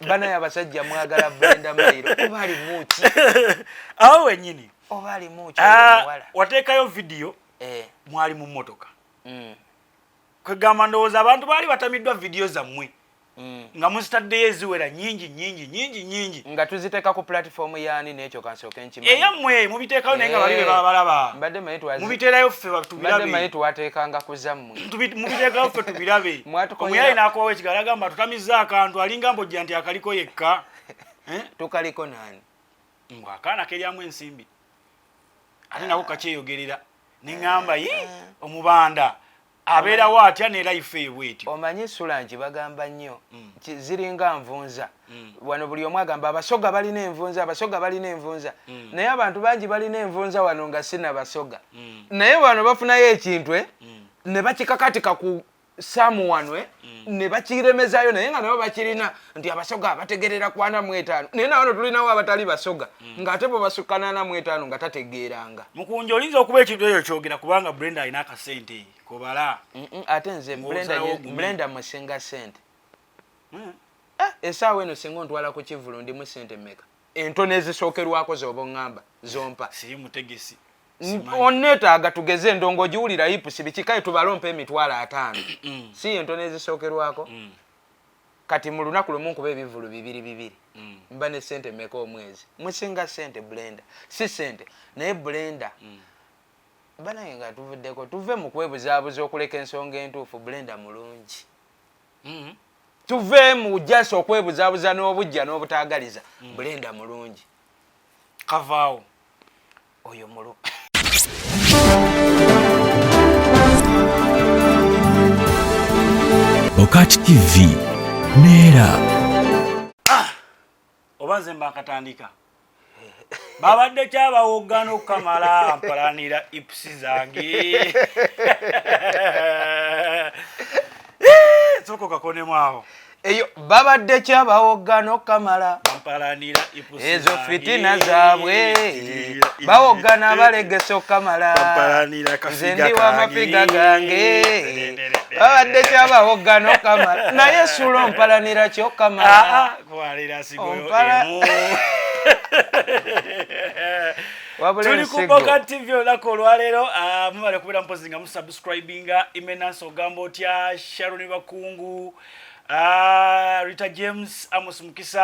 Bana yabasajja mwagala Brenda Mairo obali muki awo wenyini obali muki wala wateekayo video mwali mu motoka kwegamba ndowooza abantu baali batamiddwa video zammwe nga muzitaddeyo eziwera nyingi nga tuziteeka ku platform yaani n'ekyo kansooke nkima eyammwe mubiteekayo naye nga bali be balaba mubiteerayo ffe tubirabe twateekanga ku zammwe mubiteekayo ffe tubirabe omuyali n'akoowa ekigala agamba tutamizza akantu alinga mbojja nti akaliko yekka tukaliko nani akaana keryamu ensimbi ate nako kakyeyogerera ne ŋŋamba omubanda abeerawo atya ne life eyo bweti omanyi SULA nti bagamba nnyo ziringa nvunza wano buli omu agamba abasoga balina envunza naye abantu bangi balina envunza wano nga sina basoga naye wano bafunayo ekintu ne bakikakatika ku samuwanwe ne bakiremezayo naye nga nabo bakirina nti abasoga bategerera ku 45 naye nawano tulinawo abatali basoga ng'ate bwe basukana 45 nga tategeeranga mukunja olinza okuba ekintu ekyo kyogera kubanga Brenda alina akasente kobala ate nze Brenda musinga sente essaawa eno singa ontwala ku kivulu ndimu sente mmeka entono ezisookerwako z'oba oŋŋamba zompa siri mutegesi onneetaaga tugeze endongo giwulira hipusi bikikaye tubalompa emitwalo 5 si entono ezisookerwako kati mu lunaku lumu nkuba ebivulu 2 mba ne sente mmeka omwezi musinga sente Brenda si sente naye Brenda banaye nga tuvuddeko tuve mu kwebuzaabuza okuleka ensonga entuufu Brenda mulungi tuve mu jasa okwebuzaabuza n'obujja n'obutaagaliza Brenda mulungi kavaawo oyo mulu BOCAT TV neera oba nze mba nkatandika babadde kyabawoggana okukamala mpalanira ipusi zange soko kakonemu awo eyo babadde kyabawoggana okukamala mpalanira ipusi ezo fitina zaabwe bawoggana balegesa okukamala nze ndi w'amafiga gange babadde kyabawoggana okukamala naye SULA ompalanira kyokkamala kwalira sigo tuli ku BOCAT TV olako olwaleero mubale kubeera mpozi nga musubscribinga imenansi ogamba otya Sharon Bakungu Rita James Amos Mukisa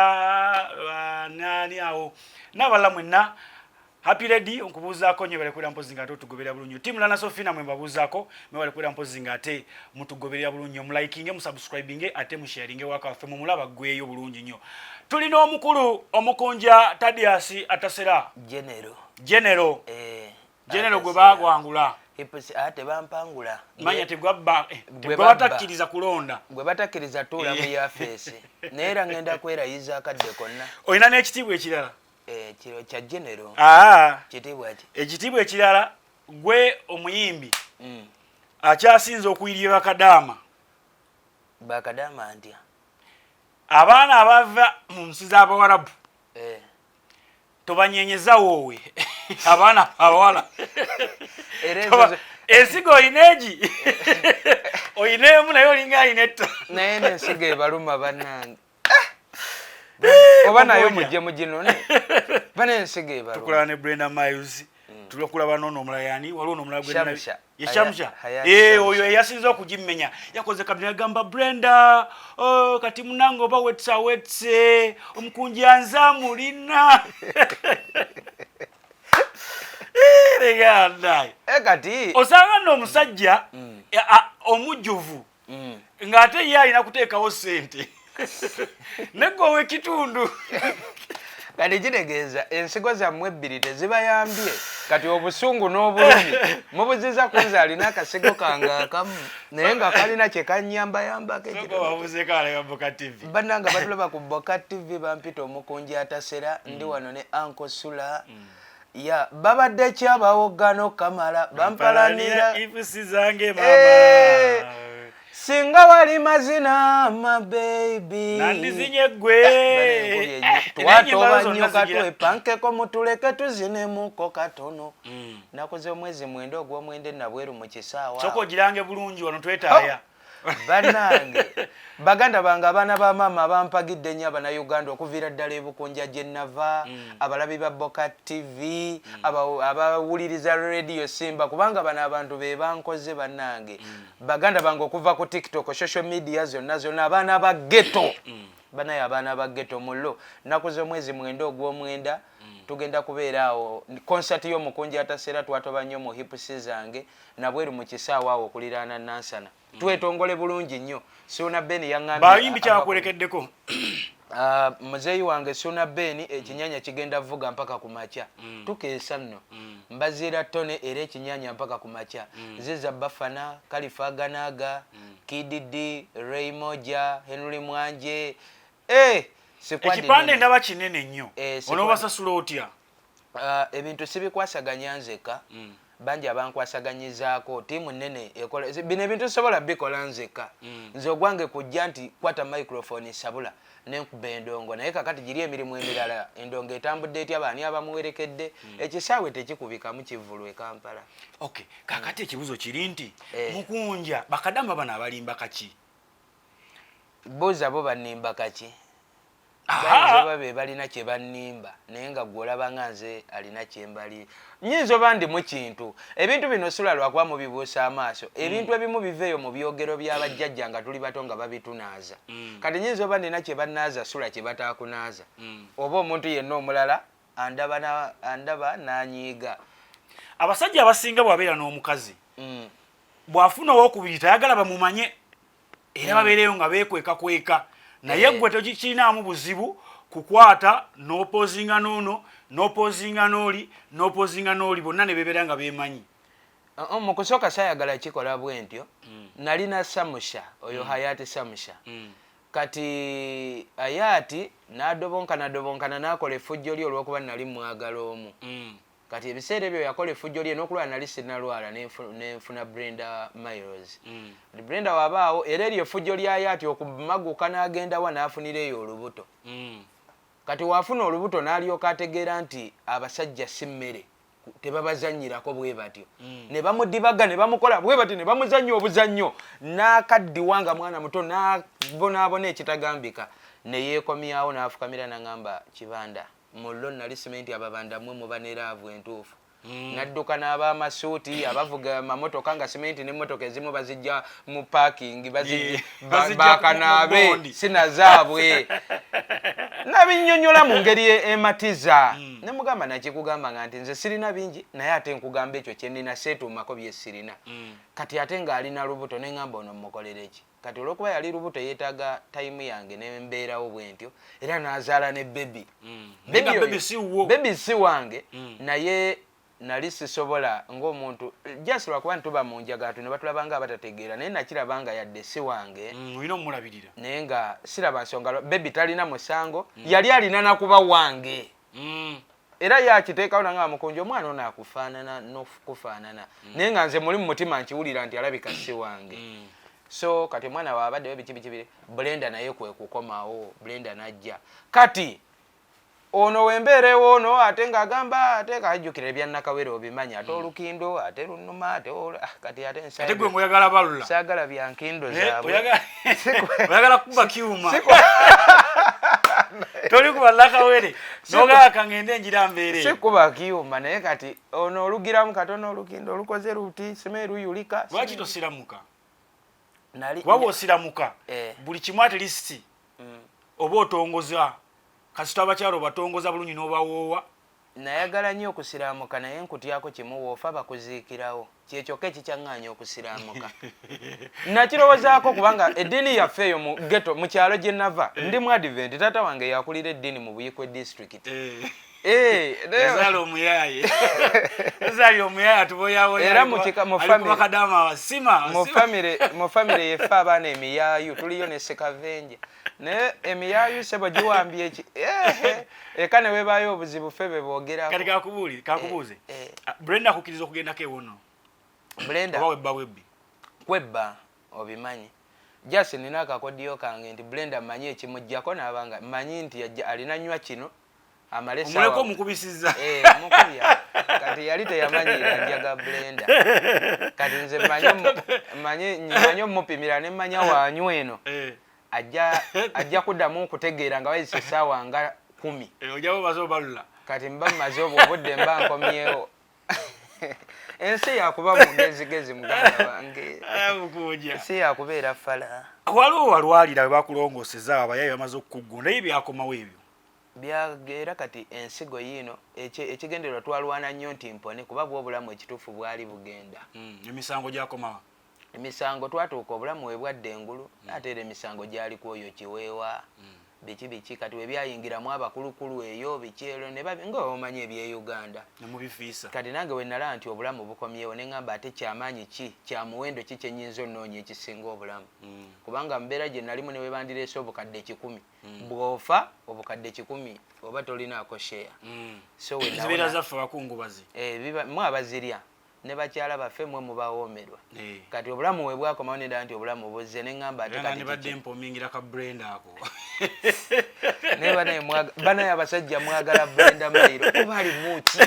nani awo n'abalala mwenna happy ready onkubuuzaako nyo bale kubeera mpozi nga ate otugoberera bulungi tiimu lana Sofina mwe mbabuuzaako mwebale kubeera mpozi nga ate mutugoberera bulungi omulaikinge musubscribinge ate musharinge waka waffe mumulaba ggweeyo bulungi nnyo tulina omukulu omukunja Tadiasi ATASERA General gwe bagwangula ate bampangula manya tegwabatakkiriza kulonda gwe batakkiriza tuula mu yafeesi naye era ngenda kwerayiza akadde konna olina n'ekitiibwa ekirala kiro kya General kitiibwa ki ekitiibwa ekirala gwe omuyimbi akyasinze okuyirira Bakadama ntya abaana abava mu nsi z'Abawarabu tobanyenyeza woowe abaana abawala ensigo oyina egi oyina emu naye olinga alina etta naye n'ensigo ebaluma bannange oba nayo mujje muginone bana ensigo ebaluma tukulaba ne Brenda Miles tulokulaba n'ono omulala yani waliwo n'omulala gwe Shamsha oyo eyasinze okugimenya yakoze kabina yagamba Brenda kati munange oba wetse omukunja nzamulina kati osanga nno omusajja omujjuvu ng'ate ye alina kuteekawo ssente neggowe ekitundu kati kitegeeza ensigo zammwe 2 tezibayambye kati obusungu n'obulumi mubuziza kunze alina akasigo kange akamu naye nga kalina kye kanyambayambako bannanga batulaba ku BOCAT TV bampita omukunja ATASERA ndi wano ne Uncle SULA babadde kyabawoggana okukamala bampalanira ipusi zange mama singa wali mazina my baby nandizinye gwe twatoba nnyo katwepankeko mutuleke tuzinemuko katono nakoze omwezi 9 ogw'omwende nabweru mu kisaawa soko girange bulungi wano twetaaya bannange baganda bange abaana ba maama bampagidde nnyo abannayuganda okuviira ddala ebukunja gye nnava abalabi ba BOCAT TV abawuliriza radio Simba kubanga bano abantu be bankoze bannange baganda bange okuva ku TikTok social media zonna abaana ba ghetto banaye abaana ba ghetto mullo nakuze omwezi mwenda ogw'omwenda tugenda kubeera awo concert y'omukunja ATASERA twatoba nnyo mu hips zange nabweru mu kisaawa awo okuliraana Nansana twetongole bulungi nnyo Suna Beni yaŋŋambye Bayimbi kyakwerekeddeko muzeeyi wange Suna Beni ekinyanya kigenda vuga mpaka ku makya tukeesa nno mbaziira ttone era ekinyanya mpaka ku makya ziza Bafana Kalifa Ganaga KDD Raymoja Henry Mwanje ekipande ndaba kinene nnyo onoobasasula otya ebintu sibikwasaganya nzeka bangi abankwasaganyizaako tiimu nnene ekola bino ebintu sobola bikola nzeka nze ogwange kujja nti kwata microphone sabula nenkuba endongo naye kakati giri emirimu emirala endongo etambudde etya baani abamuwerekedde ekisaawe tekikubikamu kivulwe Kampala. Okay, kakati ekibuzo kiri nti mukunja bakadama bano abalimba kaki buuza bo banimba kaki bayinza oba be balina kye bannimba naye nga gwe olaba nga nze alina kyembali nyinza oba ndi mu kintu ebintu bino SULA lwakuba mubibuusa amaaso ebintu ebimu biveeyo mu byogero by'abajjajja nga tuli bato nga babitunaaza kati nyinza oba ndina kye bannaaza SULA kye bataakunaaza oba omuntu yenna omulala andaba n'anyiiga. Abasajja abasinga bwabeera n'omukazi bw'afuna owokubiri tayagala bamumanye era babeereyo nga beekweka naye gwe tokikinaamu buzibu kukwata n'opozinga n'ono n'opozinga n'oli bonna ne bebeera nga beemanyi. Mu kusooka saayagala kikola bwe ntyo nalina Samusha oyo Hayati Samusha kati Hayati n'adobonkana n'akola effujjo lye olw'okuba nali mwagala omu kati ebiseera ebyo yakola effujjo lye n'okulwala nali sinnalwala nenfuna Brenda Miles Brenda wabaawo era eryo effujjo lyayo ati okumaguka n'agenda wa n'afunira eyo olubuto kati wafuna olubuto n'alyoka ategeera nti abasajja si mmere tebabazannyirako bwe batyo ne bamudibaga ne bamukola bwe batyo ne bamuzannya obuzannyo n'akaddiwanga mwana muto n'abonaabona ekitagambika ne yeekomyawo n'afukamira n'aŋŋamba Kibanda mullo nali simenti ababanda mmwe muba neraavu entuufu nadduka n'abamasuuti abavuga mamotoka nga simenti n'emmotoka ezimu bazijja mu parking bakanaabe sinazaabwe nabinnyonnyola mu ngeri ematiza ne mugamba nakikugamba nga nti nze sirina bingi naye ate nkugamba ekyo kye nnina seetuumako bye sirina kati ate ng'alina lubuto ne ŋŋamba ono mmukolere ki kati olw'okuba yali lubuto yeetaaga tayimu yange nembeerawo bwe ntyo era n'azaala ne bebi si wange naye nali sisobola ng'omuntu just lwakuba nituba mu njagaatu ne batulabanga abatategeera naye nakirabanga yadde si wange olina omulabirira naye nga siraba nsonga bebi talina musango yali alina nakuba wange era yakiteekawo nanga mukunja omwana ono akufaanana n'okufaanana naye nga nze muli mu mutima nkiwulira nti alabika si wange so kati mwana waabaddeyo bikibikibire Brenda naye kwe kukomawo Brenda najja kati ono wembeerewo ono ate ng'agamba ate kajjukira ebyannakawere obimanya ate olukindo ate lunnuma ate kati ate gwe muyagala balula saagala bya nkindo zaabwe oyagala kuba kyuma toli kuba nakawere nogaka ngende enjira mbeere sikuba kyuma naye kati ono olugiramu katono olukindo olukoze luti simeeru yulika lwaki tosiramuka waba osiramuka buli kimu ate lisiti oba otongoza kasita abakyalo batongoza bulungi n'obawoowa nayagala nnyo okusiraamuka naye nkutyako kimu woofa bakuziikirawo kyekyokka ekikyaŋŋaanya okusiraamuka nakirowoozaako kubanga eddiini yaffe eyo mu geto mu kyalo gye nava ndi mu advent taata wange yakulira eddiini mu Buyikwe district ezaala omuyaya tuboyawo era mu famire yeffe abaana emiyaayu tuliyo ne Sekavenja naye emiyaayu sebo giwambye eki eka ne webaayo obuzibu ffe be boogerako kati kakubuuze Brenda akukkiriza okugendako ewono Brenda oba webba webbi kwebba obimanyi just nina akakodiyo kange nti Brenda manyi ekimujjako n'abanga manyi nti alina nywa kino amalesa omuleko mukubisiza mukubya kati yali teyamanyira njaga Brenda kati nze manyi mupimira ne manya wanyu eno ajja kuddamu okutegeera nga wayise essaawa nga 10 ojabo bazo balula kati mba maze obudde mba nkomyewo ensi yakuba mugezigezi muganda wange ensi yakubeera fala waliwo walwalira we bakulongoseza abayayi bamaze okukugunda ebyo byakomawo ebyo byagera kati ensigo yino ekigendererwa twalwana nnyo nti mpone kuba bw'obulamu ekituufu bwali bugenda emisango gyakomawo emisango twatuuka obulamu we bwadde engulu ate era emisango gyali kwoyo kiweewa biki kati we byayingiramu abakulukulu eyo bikyero ne nga omanyi eby'Uganda nemubifiisa kati nange we nalaba nti obulamu bukomyewo ne ngamba ate kyamaanyi ki kya muwendo ki kyennyinza onnoonya ekisinga obulamu kubanga mbeera gye nalimu ne webandireese obukadde 10 bw'ofa obukadde 10 oba tolinaako sheya so zibeera zaffe abakungubazi mwe abazirya ne bakyala baffe mwe mubawoomerwa kati obulamu we bwakomawo nedaba nti obulamu buzze ne ngamba ate kati badde mpomingira ka Brenda ako banaye abasajja mwagala Brenda Mairo oba ali muki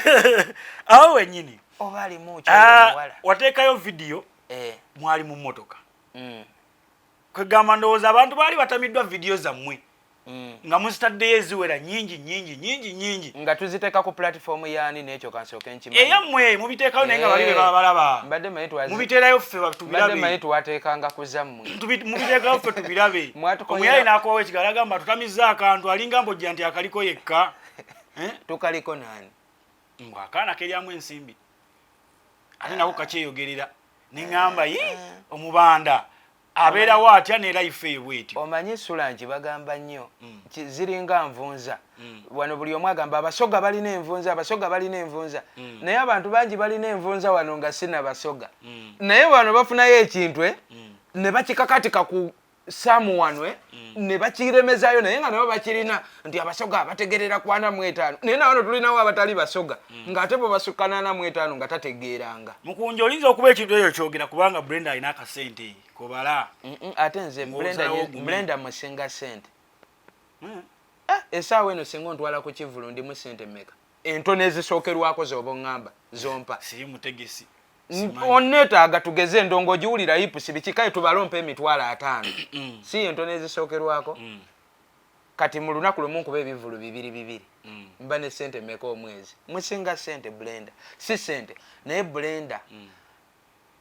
awo wenyini oba ali muki wateekayo vidiyo mwali mu mmotoka kwegamba ndowooza abantu baali batamiddwa vidiyo zammwe nga muzitaddeyo eziwera nyingi nga tuziteeka ku platform yaani n'ekyo kansooke nkimanyi eyammwe mubiteekayo naye nga bali be balaba mubiteerayo ffe tubirabe maye twateekanga kuzammwe mubiteekayo ffe tubirabe omuyayi n'akowawo ekigala agamba tutamizza akantu alinga mbojja nti akaliko yekka tukaliko naani akaana keryamu ensimbi ate nako kakyeyogerera ne ŋŋamba omubanda abeerawo atya ne life eyo bweti omanyi SULA nkibagamba nnyo ziringa nvunza wano buli omu agamba abasoga balina envunza naye abantu bangi balina envunza wano nga sinabasoga naye wano bafunayo ekintu ne bakikakatika ku samuwanwe ne bakiremezaayo naye nga nabo bakirina nti abasoga bategerera 45 naye nawano tulinawo abatali basoga ng'ate bwe basukka 45 nga tategeeranga mukunja olinza okuba ekintu ekyo kyogera kubanga Brenda alina akasente kobala ate nze Brenda musinga sente essaawa eno singa ontwala ku kivulu ndimu sente mmeka entono ezisookerwako z'oba oŋŋamba zompa siri mutegesi onneetaaga tugeze endongo giwulira hipusi bikikaye tubalompa emitwalo 5 si entono ezisookerwako kati mu lunaku lumu nkuba ebivulu 2 mba ne sente mmeka omwezi musinga sente Brenda si sente naye Brenda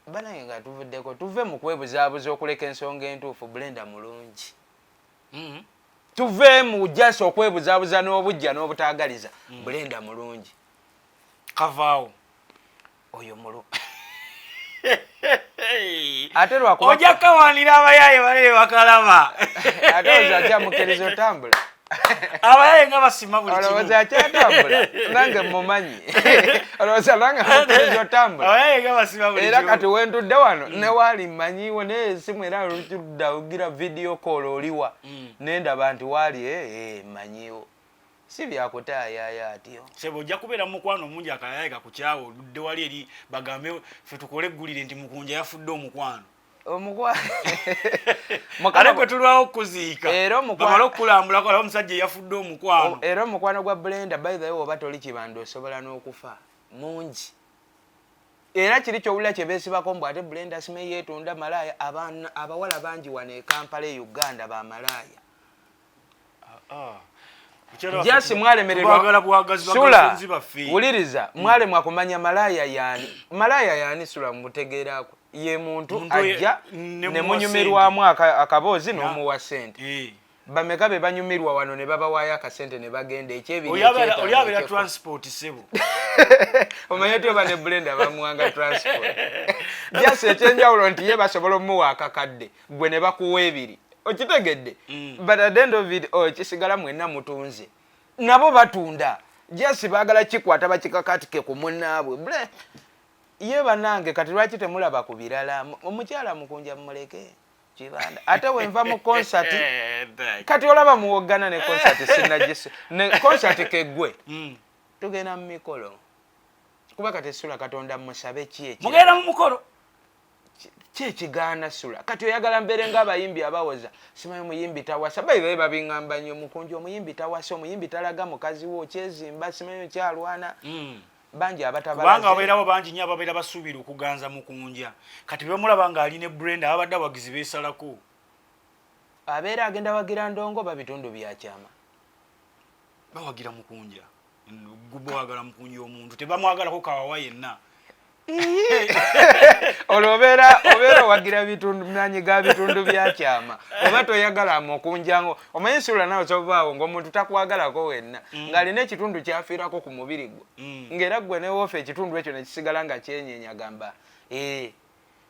banaye nga tuvuddeko tuve mu kwebuzaabuza okuleka ensonga entuufu Brenda mulungi tuve mu jasi okwebuzaabuza n'obujja n'obutaagaliza Brenda mulungi kavaawo oyo mulu ate lwakuba ojja kawanira abayaye balere bakalaba ate ozajja mukkiriza otambula abayaye nga basima buli kimu olowooza akyatambula nange mumanyi olowooza nange mukkiriza otambula abayaye nga basima buli kimu era kati wentudde wano ne waali mmanyiwo naye esimu era oludda ogira vidiyo call oliwa nendaba nti waali mmanyiwo si byakutaayaaya atyo sebo ojja kubeera mukwano omungi akayaye kakukyawo oludde wali eri bagambe ffe tukole eggulire nti mukunja yafudde omukwano ate kwe tulwawo okuziika bamala okukulambulako alaba omusajja yafudde omukwano era omukwano gwa Brenda by the way oba toli kibanda osobola n'okufa mungi era kiri kyowulira kye beesibako mbw ate Brenda sime yeetunda malaaya abawala bangi wano e Kampala e Uganda ba malaaya jasi mwalemererwa SULA wuliriza mwalemwa kumanya malaaya yaani SULA mutegeerako ye muntu ajja ne munyumirwamu akaboozi n'omuwa sente bameka be banyumirwa wano ne babawaayo akasente ne bagenda ekyebyoliabeera transport sebo omanye ti oba ne Brenda bamuwanga transport jasi ekyenjawulo nti ye basobola omuwa akakadde gwe ne bakuwa 2 okitegedde but at the end of it kisigala mwenna mutunze nabo batunda jasi baagala kikwata bakikakatike ku munnaabwe ye banange kati lwaki temulaba ku birala omukyala mukunja mumuleke kibanda ate wenva mu concert kati olaba muwoggana ne concert sinagise ne concert keggwe tugenda mu mikolo kuba kati SULA Katonda musabe ki mugenda mu mukolo ekigaana SULA kati oyagala mbeere ng'abayimbi abawoza simanyi omuyimbi tawasa bayibaye babiŋŋamba nnyo mukunju omuyimbi tawasa omuyimbi talaga mukazi wo kyezimba simanyi okyalwana bangi abatabalaze kubanga babeerawo bangi nnyo ababeera basuubira okuganza mukunja kati bamulaba ng'alina Brenda abadde abagizi beesalako abeera agenda wagira ndongo babitundu byakyama bawagira mukunja gubbo wagala mukunja omuntu tebamwagalako kawawa yenna obeera wagira bitundu nanyiga bitundu byakyama oba toyagala mukunjango omanyi SULA nawe kyovaawo ng'omuntu takwagalako wenna ng'alina ekitundu kyafiirako ku mubiri gwe ng'era gwe newoofa ekitundu ekyo nekisigala nga kyenyeenya gamba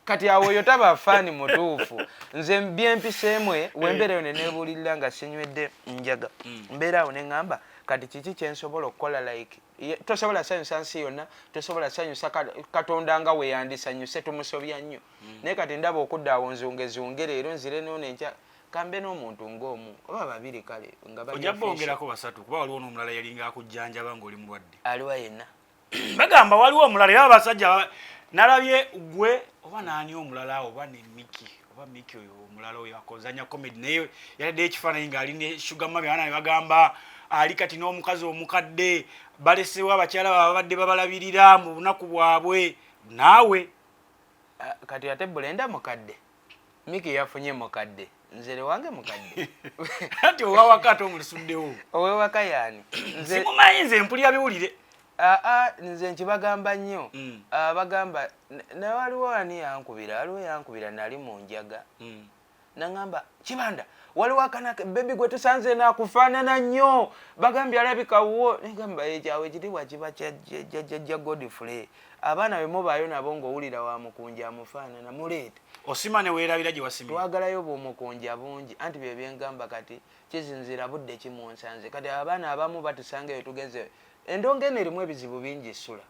kati awo oyo taba faani mutuufu nze byempiseemwe wembeereyo neneebuulirira nga sinywedde njaga mbeeraawo neŋŋamba kati kiki kyensobola okukola like tosobola sanyusa nsi yonna tosobola sanyusa Katonda nga weyandisanyuse tumusobya nnyo naye kati ndaba okuddaawo nzungezunge leero nzire nono enkya kambe n'omuntu ng'omu oba babiri kale nga ojja bongerako basatu kuba waliwo n'omulala yalinga akujjanjaba ng'oli mulwadde aliwa yenna bagamba waliwo omulala era abasajja nalabye gwe oba naani omulala oba ne Miki oba Miki oyo omulala oyo akozanya comedy naye yalidde ekifaananyi ng'aline sugar mami abaana ne bagamba ali kati n'omukazi omukadde balesewo abakyala babadde babalabirira mu bunaku bwabwe naawe kati ate Brenda mukadde Miki yafunye mukadde nzere wange mukadde ati owawaka ate omulisuddewo owewaka yaani simumanyi nze mpulira biwulire nze nkibagamba nnyo bagamba nawaliwo ani yankubira aliwo yankubira nali mu njaga naŋŋamba Kibanda waliwo akanaka bebi gwe tusanze nakufaanana nnyo bagambye alabika wo negamba ekyawe ekitibwa kiba jjajja Godfrey abaana bemubaayo nabo ng'owulira wa mukunja amufaanana muleete osima ne weerabira gye wasimira twagalayo bw'omukunja bungi anti bye byengamba kati kizinzira budde kimunsanze kati abaana abamu batusanga eyo tugenze endongo eno erimu ebizibu bingi SULA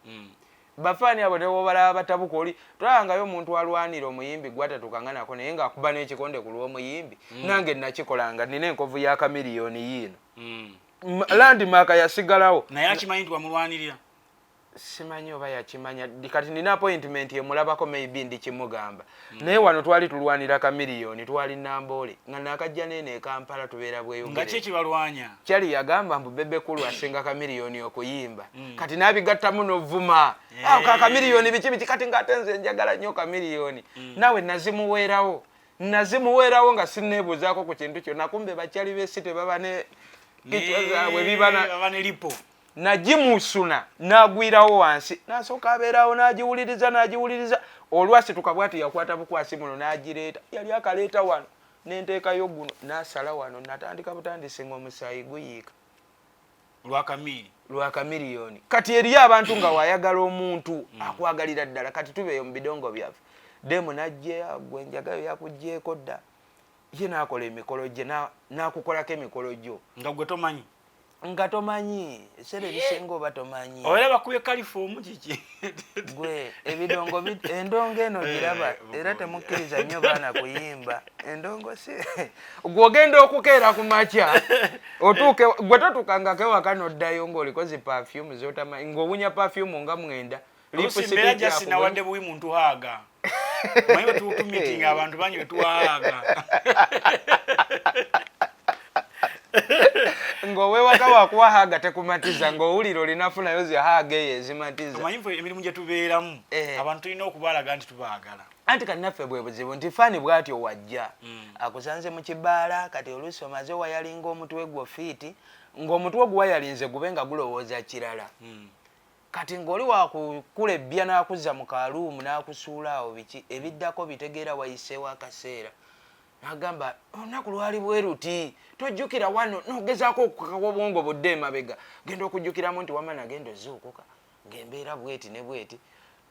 bafaani abo newobalaba batabuka oli twalangayo omuntu alwanira omuyimbi gwatatukangako naye ng'akuba n'ekikonde ku lw'omuyimbi nange nakikolanga nina enkovu ya kamiliyoni yiino landmark yasigalawo naye akimanyi nti wamulwanirira simanyi oba yakimanya kati nina appointment yemulabako maybe ndikimugamba naye wano twali tulwanira kamiliyoni twali Namboole nga nakajja nene Kampala tubeera bweyogere nga kyekibalwanya kyali yagamba mbu bebekulu asinga kamiliyoni okuyimba kati nabigattamu novuma awo kakamiliyoni biki kati ng'ate nze njagala nnyo kamiliyoni nawe nazimuweerawo nga sinneebuuzaako ku kintu kyonna kumbe bakyali b'essi tebaba ne kitwazaabwe bibana ne lipo nagimusuna nagwirawo wansi nasooka abeerawo nagiwuliriza olwasituka bwati yakwata bukwasi muno nagireeta yali akaleeta wano nenteekayo guno nasala wano natandika butandisi nga omusaayi guyiika lwa kamiliyoni kati eriyo abantu nga wayagala omuntu akwagalira ddala kati tubeeyo mu bidongo byaffe demu najjeya gwe njagayo yakugjeeko dda ye nakola emikolo gye nakukolako emikolo gyo nga gwe tomanyi nga tomanyi esere ebisenga oba tomanyi oera bakubye kalifomu kiki gwe ebidongo endongo eno giraba era temukkiriza nnyo baana kuyimba endongo si gwogenda okukeera ku makya otuuke gwe totukangako ewaka noddayo ng'olikozi perfume zotamanyi ng'owunya perfume nga mwenda olusimbeera jasinawadde buwi muntu haaga manyi betutumitinga abantu bangi betuwahaaga ng'owewaka wakuwahaaga tekumatiza ng'owulira olinafunayo zihaaga eyo ezimatiza omanyi fe emirimu gye tubeeramu abantu tulina okubaalaga nti tubaagala anti kati naffe bwe buzibu nti faani bw'atyo wajja akusanze mu kibaala kati oluusi omaze wayalinga omutwe gwo fiiti ng'omutwe ogwo wayalinze gube nga gulowooza kirala kati ng'oli wakukula ebbya n'akuzza mu kaluumu n'akusuula awo biki ebiddako bitegeera wayiseewo akaseera nagamba olunaku lwali bwe ruti tojjukira wano nogezaako okukawa obwongo budde emabega genda okujjukiramu nti wama nagenda ozuukuka ng'embeera bweti ne bweti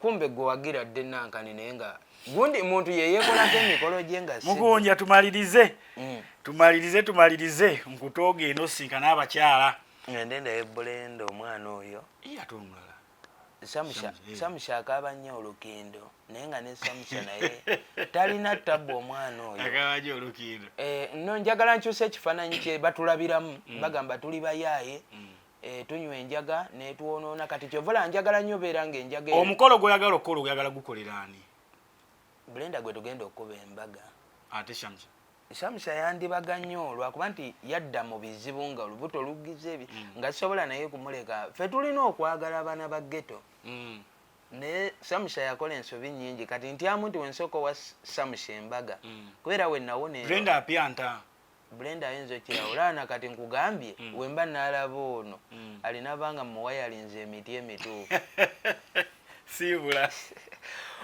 kumbe gwe wagira dde nankani naye nga gundi muntu yeyeekolako emikolo gye nga mugunja tumalirize nkutooge eno sinkana abakyala ngende ebbulenda omwana oyo ate omulala samusha akaaba nnyo olugendo naye nga ne samusha naye talina ttabu omwana oyo akabajo olugendo no njagala nkyusa ekifaananyi kye batulabiramu bagamba tuli bayaaye tunywa enjaga netwonoona kati kyovula njagala nnyo beera ng'enjaga omukolo gw'oyagala okukola oyagala gukoleraani Brenda gwe tugenda okuba embaga ate Shamsa Shamsa yandibaga nnyo lwakuba nti yadda mu bizibu nga olubuto lugize nga sobola naye kumuleka ffe tulina okwagala abaana ba ghetto ne Shamsa yakola ensobi nnyingi kati ntyamu nti wensooka wa Shamsa embaga kubeera we nawone Brenda apyanta Brenda ayinza okirawulana kati nkugambye wemba naalaba ono alina banga muwayalinze emiti emituufu sibula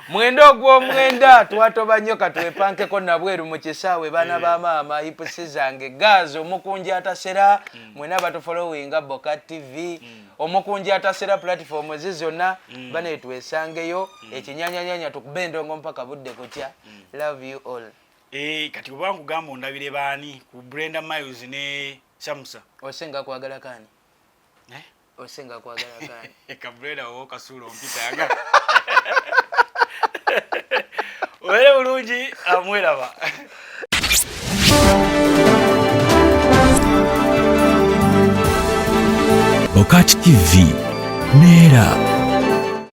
mwenda ogw'omwenda twatoba nnyo katwepankeko nabweru mu kisaawe baana ba maama ipusi zange gaazi omukunji atasera mwena batufolowinga BOCAT TV omukunji atasera platform zizona bane twesangeyo ekinyanyanyanya tukube endongo mpaka budde kutya love you all kati oba nkugamba ondabire baani ku Brenda Miles ne Shamsa osenga kwagala kani osenga kwagala kani ka Brenda wo kasulo mpita yaga wele bulungi amwelaba BOCAT TV Nera